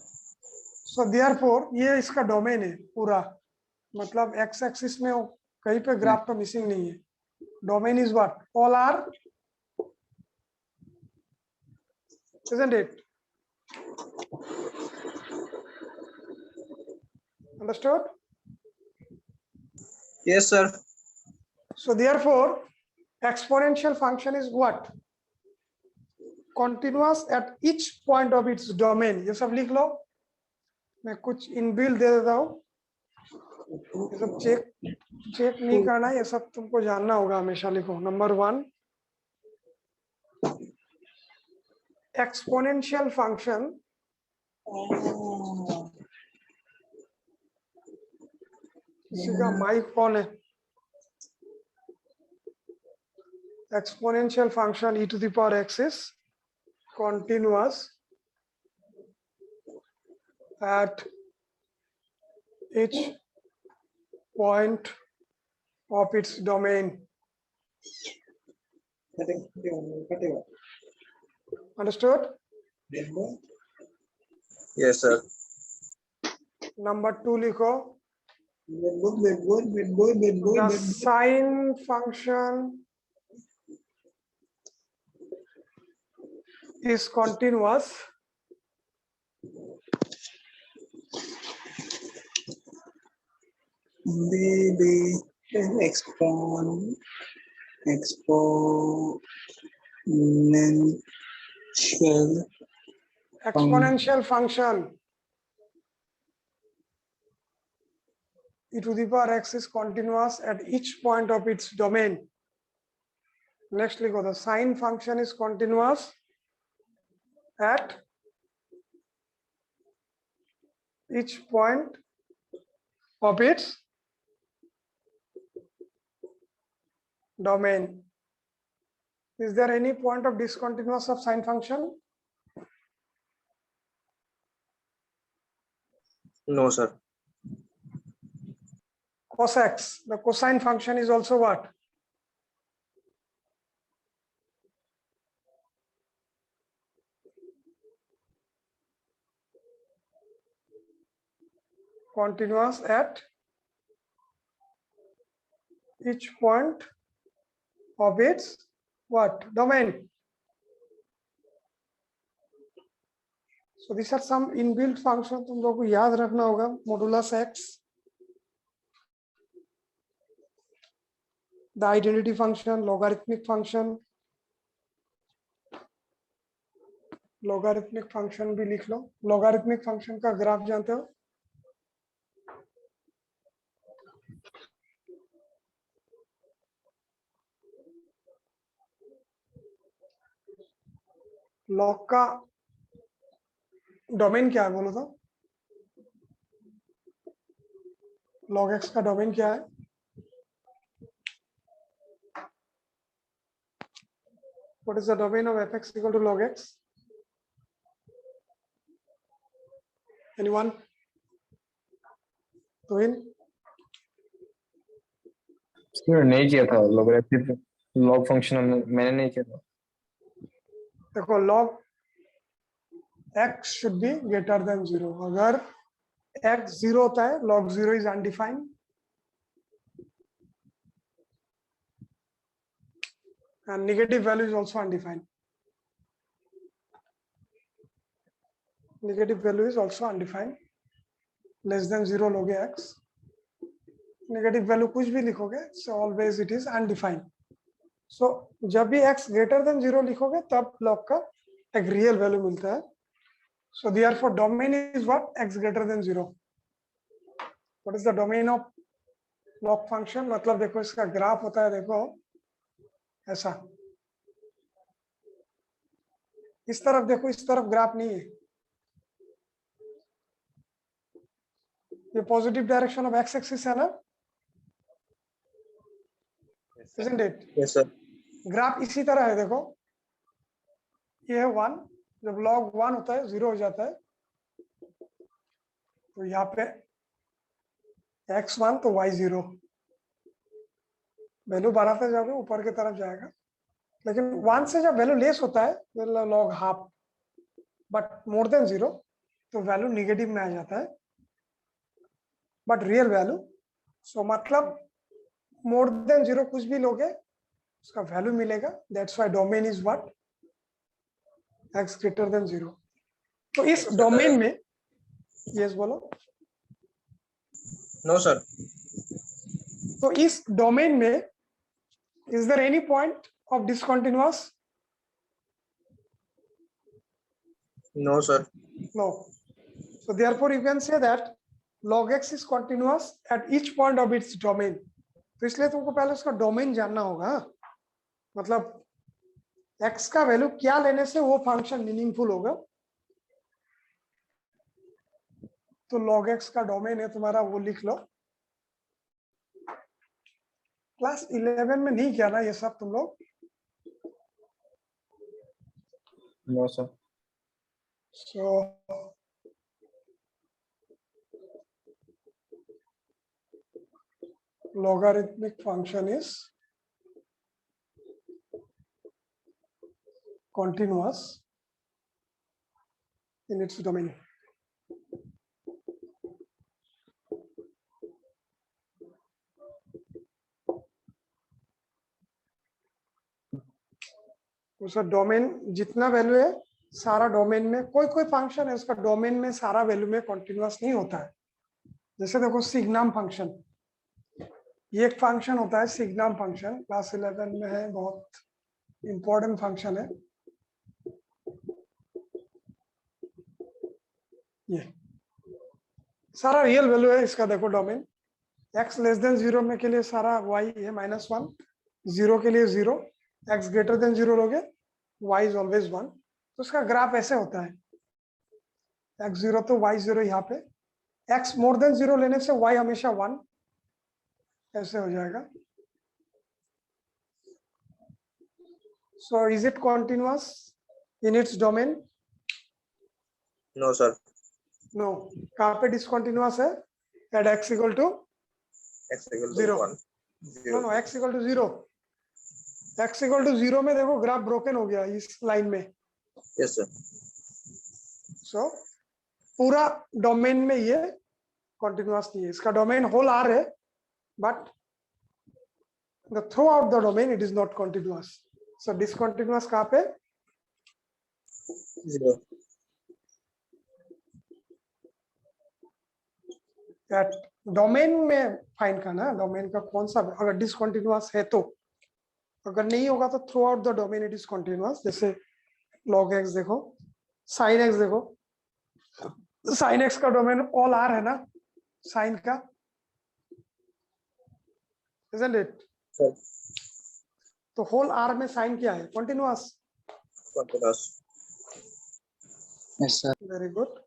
So therefore ये इसका डोमेन है पूरा. मतलब x एक्सिस में कहीं पे ग्राफ तो मिसिंग नहीं है. Domain is what all R, isn't it? Understood? Yes, sir. So therefore exponential function is what? Continuous at each point of its domain. ये सब लिख लो. मैं कुछ इनबिल्ट दे देता हूँ. ये सब चेक नहीं करना. ये सब तुमको जानना होगा. हमेशा लिखो. नंबर 1, exponential function किसी का माइक कौन है. Exponential function e to the power x is continuous at each point of its domain. Understood? Yes, sir. Number 2 लिखो. The sine function is continuous exponential function e to the power x is continuous at each point of its domain. Next लिखो. The sine function is continuous at each point of its domain. Is there any point of discontinuous of sine function? No, sir. Cos x, the cosine function is also what? Continuous at each point of its what? Domain. So these are some inbuilt functions तुम लोगों को याद रखना होगा. Modulus x, the identity function, logarithmic function. logarithmic function भी लिख लो. logarithmic function का graph जानते हो? log का डोमेन क्या है बोलो तो. log x का डोमेन क्या है? What is the domain of fx equal to log x? Anyone? Twin? नहीं किया था लॉगरिथमिक लॉग फंक्शन मैंने नहीं किया था. देखो log x should be greater than 0. अगर x 0 होता है log 0 is undefined. and negative value is also undefined. Negative value is also undefined. Less than 0 लोगे x. Negative value कुछ भी लिखोगे, so always it is undefined. So जब भी x greater than 0 लिखोगे तब log का एक real value मिलता है. So therefore domain is what? X greater than 0. What is the domain of log function? मतलब देखो इसका ग्राफ होता है, देखो ऐसा, इस तरफ देखो, इस तरफ ग्राफ नहीं है, ये positive direction of x axis है ना, isn't it? Yes, sir. Graph इसी तरह है, देखो ये है 1, जब log 1 होता है 0 हो जाता है, तो यहाँ पे x1 तो y0, वैल्यू बढ़ाते जाओगे ऊपर की तरफ जाएगा, लेकिन 1 से जब वैल्यू लेस होता है log half, but more than 0 तो वैल्यू निगेटिव में आ जाता है, बट रियल वैल्यू, सो मतलब मोर देन 0 कुछ भी लोगे उसका वैल्यू मिलेगा, that's why domain is what? x greater then 0. तो इस डोमेन में, यस बोलो. No, sir. तो इस डोमेन में is there any point of discontinuous? No, sir. No. So therefore you can say that log x is continuous at each point of its domain. तो इसलिए तुमको पहले उसका डोमेन जानना होगा, मतलब x का वैल्यू क्या लेने से वो फंक्शन मीनिंगफुल होगा. तो log x का डोमेन है तुम्हारा, वो लिख लो. क्लास 11 में नहीं किया ना ये सब तुम लोग? No, sir. So logarithmic function is continuous in its domain. उसका डोमेन जितना वैल्यू है, सारा डोमेन में, कोई कोई फंक्शन है उसका डोमेन में सारा वैल्यू में कॉन्टिन्यूअस नहीं होता है. जैसे देखो सिग्नम फंक्शन, ये एक फंक्शन होता है सिग्नम फंक्शन, क्लास 11 में है, बहुत इंपॉर्टेंट फंक्शन है. ये सारा रियल वैल्यू है इसका, देखो डोमेन x लेस देन 0 में के लिए सारा y है -1, 0 के लिए 0, x ग्रेटर देन 0 लोगे y इज ऑलवेज 1. तो उसका ग्राफ ऐसे होता है, x0 तो y0 यहाँ पे, x मोर देन 0 लेने से y हमेशा 1 ऐसे हो जाएगा. So is it continuous in its domain? No, sir. No. कहाँ पे डिसकंटिन्यूअस है? At x equal to X equal to Zero. 1. No 0. x equal to 0. x equal to 0 में देखो ग्राफ ब्रोकन हो गया इस लाइन में. Yes, sir. सो पूरा डोमेन में ये कॉन्टिन्यूअस नहीं है, इसका डोमेन होल आर है, but the through out the domain it is not continuous. So discontinuous कहाँ पे? 0. दैट डोमेन में फाइंड करना, डोमेन का कौन सा, अगर डिसकंटिन्यूअस है तो, अगर नहीं होगा तो through out the domain it is continuous. जैसे log x देखो, sin x देखो, sin x का डोमेन ऑल आर है ना, sin का, isn't it? Sir. तो होल आर में sin क्या है? Continuous. Continuous. Yes, sir. Very good.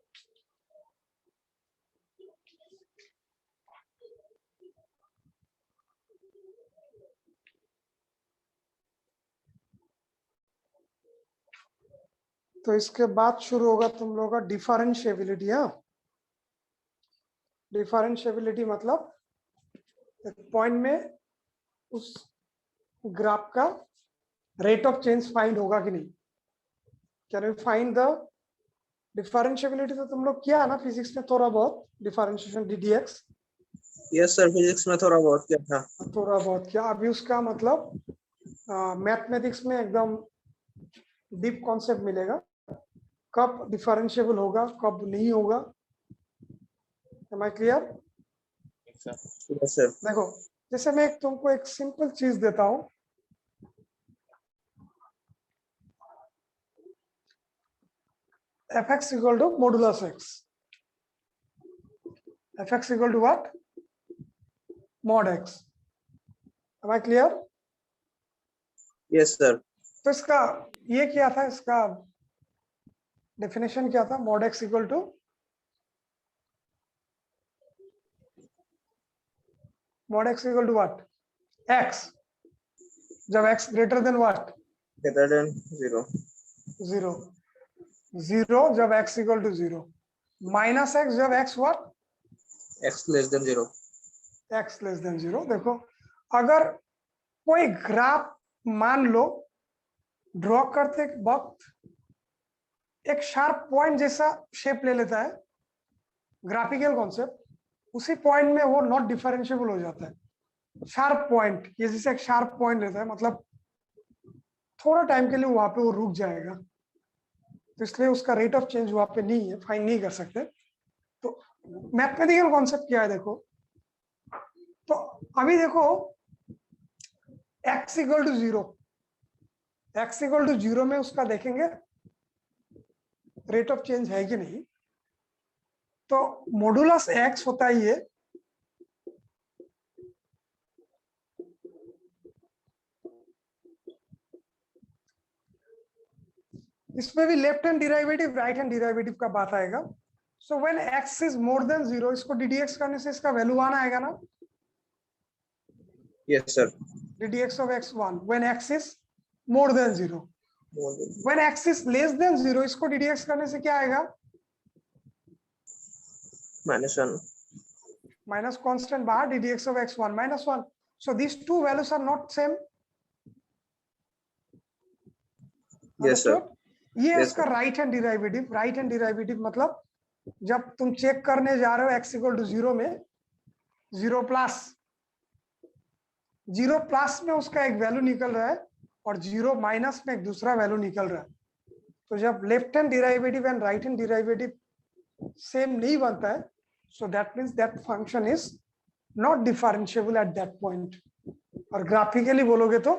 तो इसके बाद शुरू होगा तुम लोगों का डिफरेंशिएबिलिटी. हाँ, डिफरेंशिएबिलिटी मतलब एक पॉइंट में उस ग्राफ का रेट ऑफ चेंज फाइंड होगा कि नहीं. Can we find the differentiability? तो तुम लोग किया ना फिजिक्स में थोड़ा बहुत, differentiation ddx Yes, sir. Physics में थोड़ा बहुत क्या था. थोड़ा बहुत किया. अभी उसका मतलब मैथमेटिक्स में एकदम डीप कॉन्सेप्ट मिलेगा, कब डिफरेंशिएबल होगा कब नहीं होगा। Am I clear? Yes, sir. देखो जैसे मैं तुमको एक सिंपल चीज देता हूं, F X equal to modulus X, F X equal to what? Mod X. Am I clear? Yes, sir. तो इसका ये क्या था, इसका डेफिनेशन क्या था? Mod x equal to what? X जब x greater than what? Greater than 0. 0। 0 जब x equal to 0, minus x जब x what? X less than 0. X less than 0। देखो अगर कोई ग्राफ मान लो ड्रॉ करते वक्त एक शार्प पॉइंट जैसा शेप ले लेता है, ग्राफिकल कॉन्सेप्ट, उसी पॉइंट में वो नॉट डिफरेंशिएबल हो जाता है। शार्प पॉइंट, ये जैसे एक शार्प पॉइंट लेता है, मतलब थोड़ा टाइम के लिए वहां पे वो रुक जाएगा, तो इसलिए उसका रेट ऑफ चेंज वहां पे नहीं है, फाइंड नहीं कर सकते। तो मैथमेटिकल कॉन्सेप्ट क्या है देखो, तो अभी देखो x equal to 0, x equal to 0 में उसका देखेंगे रेट ऑफ चेंज है कि नहीं। तो मॉडुलस x होता है ये, इसमें भी left hand derivative right hand derivative का बात आएगा। So when x is more than 0, इसको ddx करने से इसका वैल्यू 1 आएगा ना, Yes, sir. ddx of x1 when x is more than 0। More than when x is less than 0, इसको ddx करने से क्या आएगा? -1. Minus constant बाहर, ddx of x1 -1। So these two values are not same। Yes, sir. ये Yes, इसका right hand derivative. Right hand derivative मतलब जब तुम चेक करने जा रहे हो x इक्वल टू 0 में, 0 प्लस में उसका एक वैल्यू निकल रहा है और 0 माइनस में एक दूसरा वैल्यू निकल रहा है। तो जब left hand derivative and right hand derivative same नहीं बनता है, so that means that function is not differentiable eight that point. और ग्राफिकली बोलोगे तो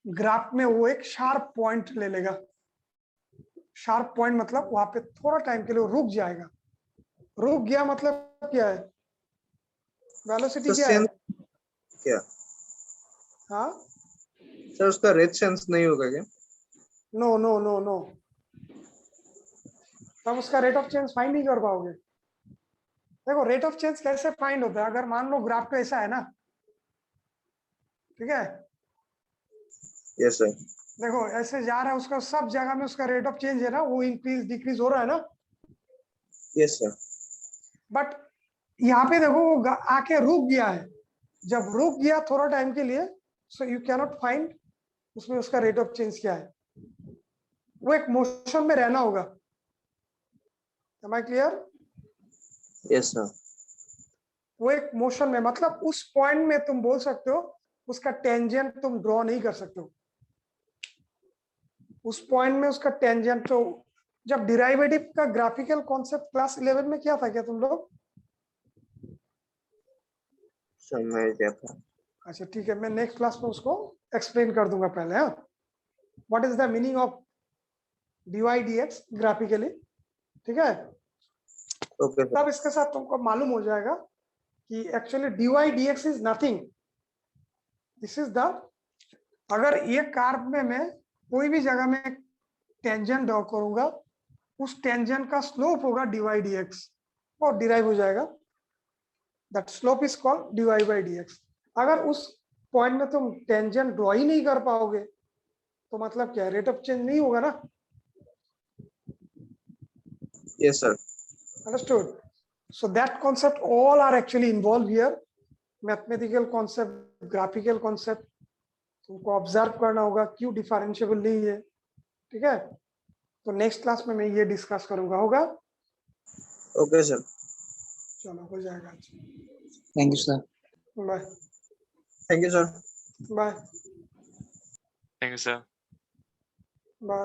ग्राफ में वो एक शार्प पॉइंट ले लेगा। शार्प पॉइंट मतलब वहां पे थोड़ा टाइम के लिए रुक जाएगा। रुक गया मतलब क्या है? वेलोसिटी तो क्या है? क्या हाँ, सर उसका रेट सेंस नहीं होगा क्या? नो नो नो नो, तब उसका रेट ऑफ चेंज फाइंड नहीं कर पाओगे। देखो रेट ऑफ चेंज कैसे फाइंड होता है? अगर मान लो ग्राफ तो ऐसा है ना, ठीक है, यस सर। देखो ऐसे जा रहा है, उसका सब जगह में उसका रेट ऑफ चेंज है ना, वो इंक्रीज डिक्रीज हो रहा है ना। Yes sir. बट यहाँ पे देखो वो आके रुक गया है। जब रुक गया थोड़ा टाइम के लिए, so you can not find उसमें उसका रेट ऑफ चेंज क्या है। वो एक मोशन में रहना होगा। Am I clear? Yes sir. वो एक मोशन में, मतलब उस पॉइंट में तुम बोल सकते हो उसका टेंजेंट तुम ड्रॉ नहीं कर सकते हो। उस पॉइंट में उसका टेंजेंट, तो जब डिराइवेटिव का ग्राफिकल कॉन्सेप्ट क्लास 11 में क्या था क्या तुम लोग? समझ गया था। अच्छा ठीक है, मैं नेक्स्ट क्लास में उसको एक्सप्लेन कर दूंगा पहले। हाँ, what is the meaning of dy dx graphically, ठीक है। Okay sir. तब इसके साथ तुमको मालूम हो जाएगा कि actually dy dx is nothing, this is the, अगर ये कार्व में मैं कोई भी जगह में टेंजेंट ड्रॉ करूंगा, उस टेंजेंट का स्लोप होगा dy dx और डिराइव हो जाएगा। That slope is called dy by dx। अगर उस पॉइंट में तुम टेंजेंट ड्रॉ ही नहीं कर पाओगे तो मतलब क्या, रेट ऑफ चेंज नहीं होगा ना। Yes sir. Understood? So that concept all are actually involved here. Mathematical concept, graphical concept, तुमको ऑब्जर्व करना होगा क्यों डिफरेंशिएबल नहीं है, ठीक है। तो नेक्स्ट क्लास में मैं ये डिस्कस करूंगा, होगा? Okay sir. चलो हो जाएगा। Thank you sir. Bye thank you sir. Bye. Thank you sir. Bye.